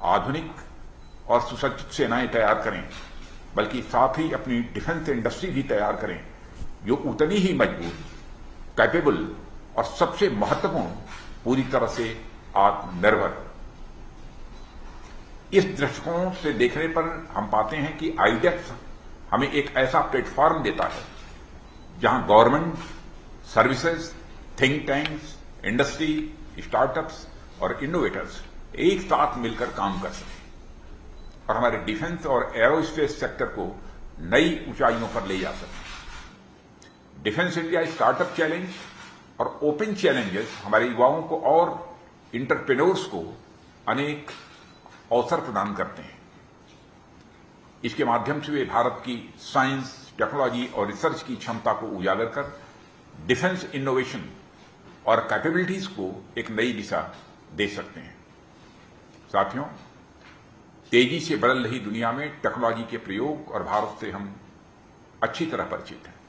आधुनिक और सुसज्जित सेनाएं तैयार करें, बल्कि साथ ही अपनी डिफेंस इंडस्ट्री भी तैयार करें जो उतनी ही मजबूत, कैपेबल और सबसे महत्वपूर्ण पूरी तरह से आत्मनिर्भर। इस दृष्टिकोण से देखने पर हम पाते हैं कि आईडेक्स हमें एक ऐसा प्लेटफॉर्म देता है जहां government, services, think tanks, industry, startups और इनोवेटर्स एक साथ मिलकर काम कर सकें और हमारे डिफेंस और एरोस्पेस सेक्टर को नई ऊंचाइयों पर ले जा सकें। डिफेंस इंडिया स्टार्टअप चैलेंज और ओपन चैलेंजेस हमारे युवाओं को और इंटरप्रेन्योर्स को अनेक अवसर प्रदान करते हैं। इसके माध्यम से वे भारत की साइंस, टेक्नोलॉजी और रिसर्च की क्षमता को उजागर कर डिफेंस इनोवेशन और कैपेबिलिटीज को एक नई दिशा दे सकते हैं। साथियों, तेजी से बदल रही दुनिया में टेक्नोलॉजी के प्रयोग और भारत से हम अच्छी तरह परिचित हैं।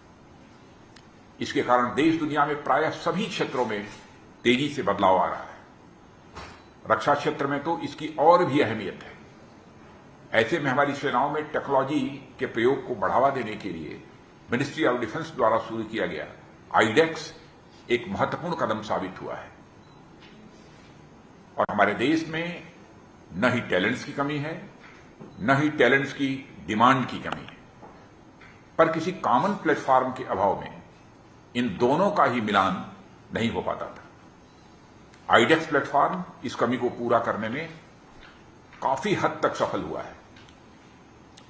इसके कारण देश दुनिया में प्रायः सभी क्षेत्रों में तेजी से बदलाव आ रहा है। रक्षा क्षेत्र में तो इसकी और भी अहमियत है। ऐसे में हमारी सेनाओं में टेक्नोलॉजी के प्रयोग को बढ़ावा देने के लिए मिनिस्ट्री ऑफ डिफेंस द्वारा शुरू किया गया आईडेक्स एक महत्वपूर्ण कदम साबित हुआ है। और हमारे देश में न ही टैलेंट्स की कमी है, न ही टैलेंट्स की डिमांड की कमी है, पर किसी कॉमन प्लेटफॉर्म के अभाव में इन दोनों का ही मिलान नहीं हो पाता था। आईडेक्स प्लेटफॉर्म इस कमी को पूरा करने में काफी हद तक सफल हुआ है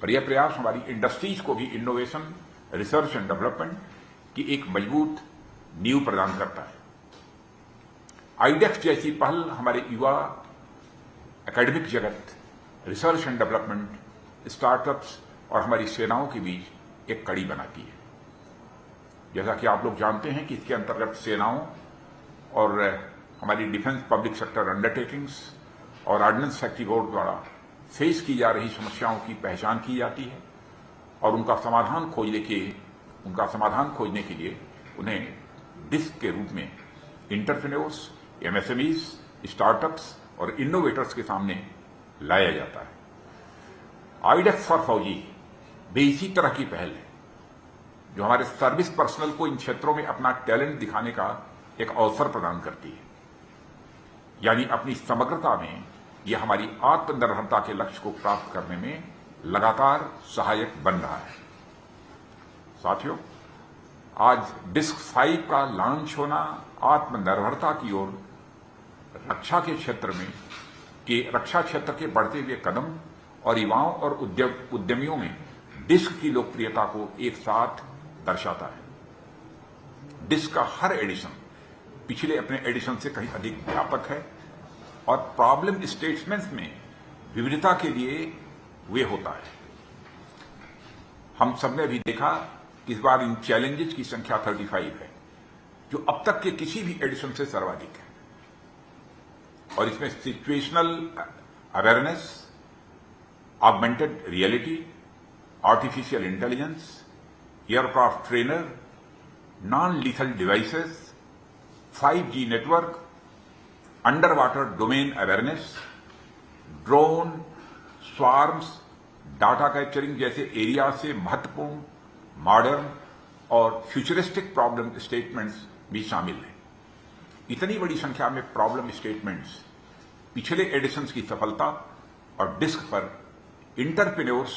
और यह प्रयास हमारी इंडस्ट्रीज को भी इनोवेशन, रिसर्च एंड डेवलपमेंट की एक मजबूत नींव प्रदान करता है। आईडेक्स जैसी पहल हमारे युवा, एकेडमिक जगत, रिसर्च एंड डेवलपमेंट, स्टार्टअप्स और हमारी सेनाओं के बीच एक कड़ी बनाती है। जैसा कि आप लोग जानते हैं कि इसके अंतर्गत सेनाओं और हमारी डिफेंस पब्लिक सेक्टर अंडरटेकिंग्स और ऑर्डिनेंस फैक्ट्री बोर्ड द्वारा फेस की जा रही समस्याओं की पहचान की जाती है और उनका समाधान खोजने के लिए उन्हें डिस्क के रूप में इंटरप्रेन्योर्स, एमएसएमईज, स्टार्टअप्स और इनोवेटर्स के सामने लाया जाता है। आईडेक्स फॉर फौजी भी इसी तरह की पहल है जो हमारे सर्विस पर्सनल को इन क्षेत्रों में अपना टैलेंट दिखाने का एक अवसर प्रदान करती है। यानी अपनी समग्रता में यह हमारी आत्मनिर्भरता के लक्ष्य को प्राप्त करने में लगातार सहायक बन रहा है। साथियों, आज डिस्क 5 का लॉन्च होना आत्मनिर्भरता की ओर रक्षा क्षेत्र के बढ़ते हुए कदम और युवाओं और उद्यमियों में डिस्क की लोकप्रियता को एक साथ दर्शाता है। डिस्क का हर एडिशन पिछले अपने एडिशन से कहीं अधिक व्यापक है और प्रॉब्लम स्टेटमेंट्स में विविधता के लिए वे होता है। हम सबने भी देखा कि इस बार इन चैलेंजेस की संख्या 35 है, जो अब तक के किसी भी एडिशन से सर्वाधिक है। और इसमें situational awareness, augmented reality, artificial intelligence, aircraft trainer, non lethal devices, 5G network, under water domain awareness, drone, swarms, data capturing जैसे एरिया से महत्वपूर्ण, मॉडर्न और फ्यूचरिस्टिक प्रॉब्लम स्टेटमेंट्स भी शामिल हैं। इतनी बड़ी संख्या में प्रॉब्लम स्टेटमेंट्स पिछले एडिशंस की सफलता और डिस्क पर इंटरप्रेन्योर्स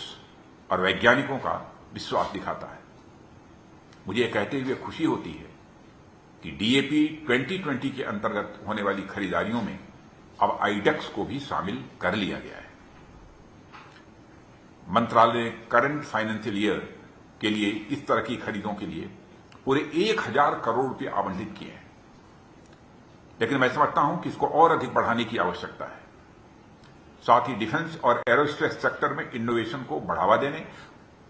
और वैज्ञानिकों का विश्वास दिखाता है। मुझे यह कहते हुए खुशी होती है कि डीएपी 2020 के अंतर्गत होने वाली खरीदारियों में अब आईडेक्स को भी शामिल कर लिया गया है। मंत्रालय ने करंट फाइनेंशियल ईयर के लिए इस तरह की खरीदों के लिए पूरे 1000 करोड़ रुपए आवंटित किए हैं, लेकिन मैं समझता हूं कि इसको और अधिक बढ़ाने की आवश्यकता है। साथ ही डिफेंस और एरोस्पेस सेक्टर में इनोवेशन को बढ़ावा देने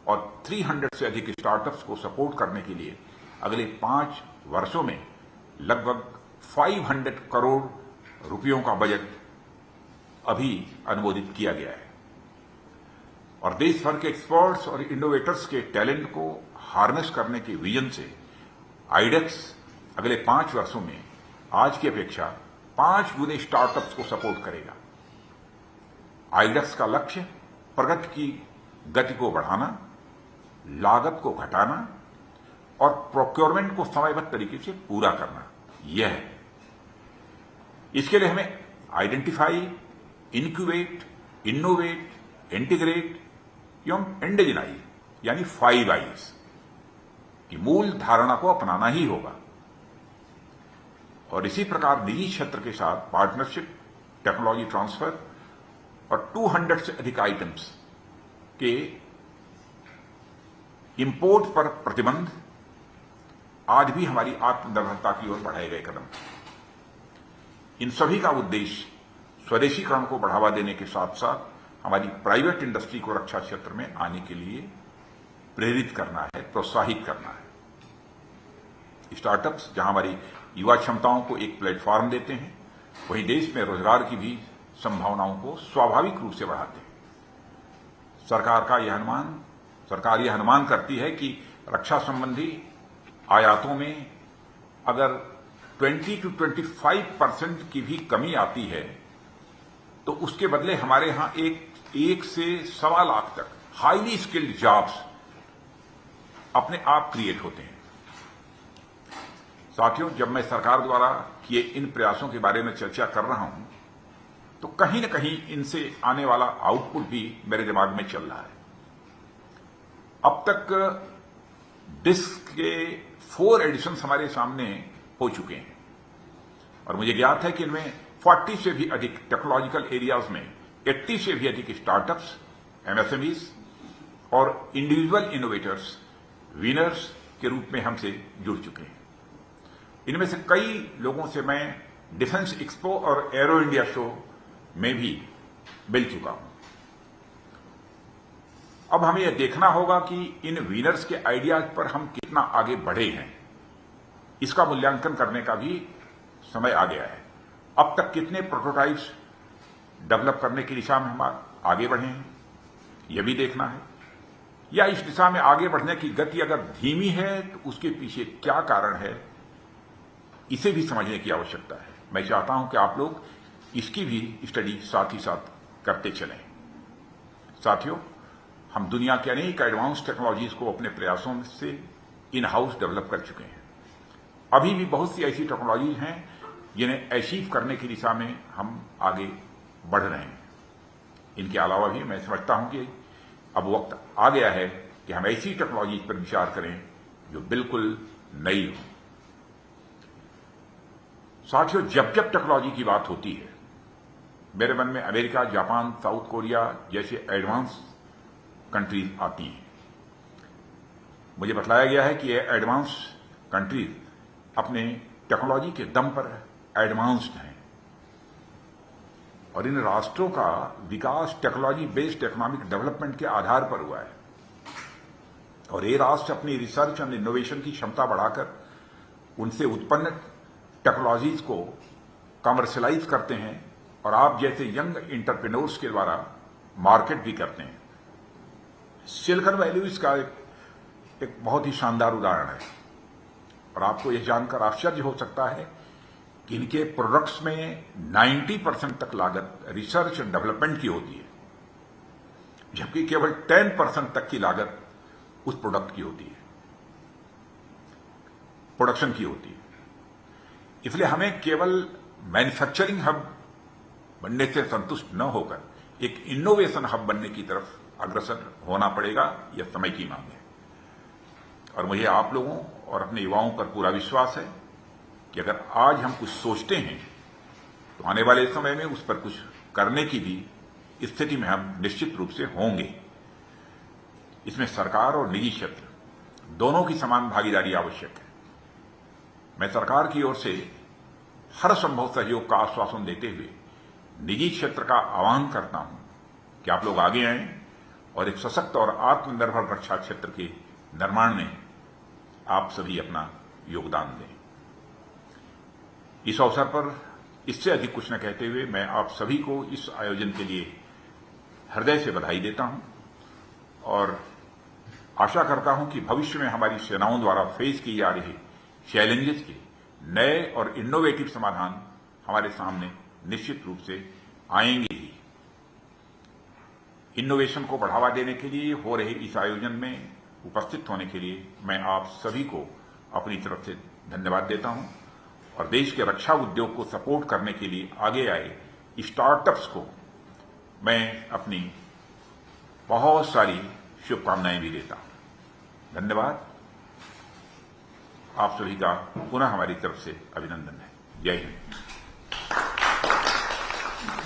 और 300 से अधिक स्टार्टअप्स को सपोर्ट करने के लिए अगले 5 वर्षों में लगभग 500 करोड़ रुपयों का बजट अभी अनुमोदित किया गया है। और देश भर के एक्सपर्ट्स और इनोवेटर्स के टैलेंट को हार्नेस करने के विजन से आईडेक्स अगले 5 वर्षों में आज की अपेक्षा 5 गुने स्टार्टअप्स को सपोर्ट करेगा। आइडेक्स का लक्ष्य प्रगति की गति को बढ़ाना, लागत को घटाना और प्रोक्योरमेंट को समयबद्ध तरीके से पूरा करना, यह है। इसके लिए हमें आइडेंटिफाई, इनक्यूबेट, इनोवेट, इंटीग्रेट एवं इंडिजिनाइज यानी 5 आईज की मूल धारणा को अपनाना ही होगा। और इसी प्रकार निजी क्षेत्र के साथ पार्टनरशिप, टेक्नोलॉजी ट्रांसफर और 200 से अधिक आइटम्स के इंपोर्ट पर प्रतिबंध आज भी हमारी आत्मनिर्भरता की ओर बढ़ाए गए कदम। इन सभी का उद्देश्य स्वदेशीकरण को बढ़ावा देने के साथ साथ हमारी प्राइवेट इंडस्ट्री को रक्षा क्षेत्र में आने के लिए प्रेरित करना है, प्रोत्साहित करना है। स्टार्टअप्स जहां हमारी युवा क्षमताओं को एक प्लेटफॉर्म देते हैं, वहीं देश में रोजगार की भी संभावनाओं को स्वाभाविक रूप से बढ़ाते हैं। सरकार यह अनुमान करती है कि रक्षा संबंधी आयातों में अगर 20 to 25% की भी कमी आती है तो उसके बदले हमारे यहां एक से 1.25 लाख तक हाईली स्किल्ड जॉब्स अपने आप क्रिएट होते हैं। साथियों, जब मैं सरकार द्वारा किए इन प्रयासों के बारे में चर्चा कर रहा हूं तो कहीं न कहीं इनसे आने वाला आउटपुट भी मेरे दिमाग में चल रहा है। अब तक डिस्क के 4 एडिशंस हमारे सामने हो चुके हैं और मुझे ज्ञात है कि इनमें 40 से भी अधिक टेक्नोलॉजिकल एरियाज में 80 से भी अधिक स्टार्टअप्स, एमएसएमईज और इंडिविजुअल इनोवेटर्स विनर्स के रूप में हमसे जुड़ चुके हैं। इनमें से कई लोगों से मैं डिफेंस एक्सपो और एरो इंडिया शो में भी मिल चुका हूं। अब हमें यह देखना होगा कि इन विनर्स के आइडियाज पर हम कितना आगे बढ़े हैं, इसका मूल्यांकन करने का भी समय आ गया है। अब तक कितने प्रोटोटाइप्स डेवलप करने की दिशा में हम आगे बढ़े हैं, यह भी देखना है। या इस दिशा में आगे बढ़ने की गति अगर धीमी है तो उसके पीछे क्या कारण है, इसे भी समझने की आवश्यकता है। मैं चाहता हूं कि आप लोग इसकी भी स्टडी साथ ही साथ करते चलें। साथियों, हम दुनिया के अनेक एडवांस टेक्नोलॉजीज को अपने प्रयासों से इन हाउस डेवलप कर चुके हैं। अभी भी बहुत सी ऐसी टेक्नोलॉजीज हैं जिन्हें अचीव करने की दिशा में हम आगे बढ़ रहे हैं। इनके अलावा भी मैं समझता हूं कि अब वक्त आ गया है कि हम ऐसी टेक्नोलॉजीज पर विचार करें जो बिल्कुल नई हो। साथियों, जब जब टेक्नोलॉजी की बात होती है, मेरे मन में अमेरिका, जापान, साउथ कोरिया जैसे एडवांस कंट्रीज आती हैं। मुझे बताया गया है कि ये एडवांस कंट्रीज अपने टेक्नोलॉजी के दम पर एडवांस्ड हैं और इन राष्ट्रों का विकास टेक्नोलॉजी बेस्ड इकोनॉमिक डेवलपमेंट के आधार पर हुआ है। और ये राष्ट्र अपनी रिसर्च एंड इनोवेशन की क्षमता बढ़ाकर उनसे उत्पन्न टेक्नोलॉजीज को कमर्शलाइज करते हैं और आप जैसे यंग एंटरप्रेन्योर्स के द्वारा मार्केट भी करते हैं। सिलिकॉन वैली इसका एक बहुत ही शानदार उदाहरण है और आपको यह जानकर आश्चर्य हो सकता है कि इनके प्रोडक्ट्स में 90% तक लागत रिसर्च एंड डेवलपमेंट की होती है, जबकि केवल 10% तक की लागत उस प्रोडक्ट की होती है, प्रोडक्शन की होती है। इसलिए हमें केवल मैन्युफैक्चरिंग हब बनने से संतुष्ट न होकर एक इनोवेशन हब बनने की तरफ अग्रसर होना पड़ेगा। यह समय की मांग है और मुझे आप लोगों और अपने युवाओं पर पूरा विश्वास है कि अगर आज हम कुछ सोचते हैं तो आने वाले समय में उस पर कुछ करने की भी स्थिति में हम निश्चित रूप से होंगे। इसमें सरकार और निजी क्षेत्र दोनों की समान भागीदारी आवश्यक है। मैं सरकार की ओर से हर संभव सहयोग का आश्वासन देते हुए निजी क्षेत्र का आह्वान करता हूं कि आप लोग आगे आएं और एक सशक्त और आत्मनिर्भर रक्षा क्षेत्र के निर्माण में आप सभी अपना योगदान दें। इस अवसर पर इससे अधिक कुछ न कहते हुए मैं आप सभी को इस आयोजन के लिए हृदय से बधाई देता हूं और आशा करता हूं कि भविष्य में हमारी सेनाओं द्वारा फेस की जा रही चैलेंजेस के नए और इनोवेटिव समाधान हमारे सामने निश्चित रूप से आएंगे ही। इनोवेशन को बढ़ावा देने के लिए हो रहे इस आयोजन में उपस्थित होने के लिए मैं आप सभी को अपनी तरफ से धन्यवाद देता हूं और देश के रक्षा उद्योग को सपोर्ट करने के लिए आगे आए स्टार्टअप्स को मैं अपनी बहुत सारी शुभकामनाएं भी देता हूं। धन्यवाद। आप सभी का पुनः हमारी तरफ से अभिनंदन है। जय हिंद।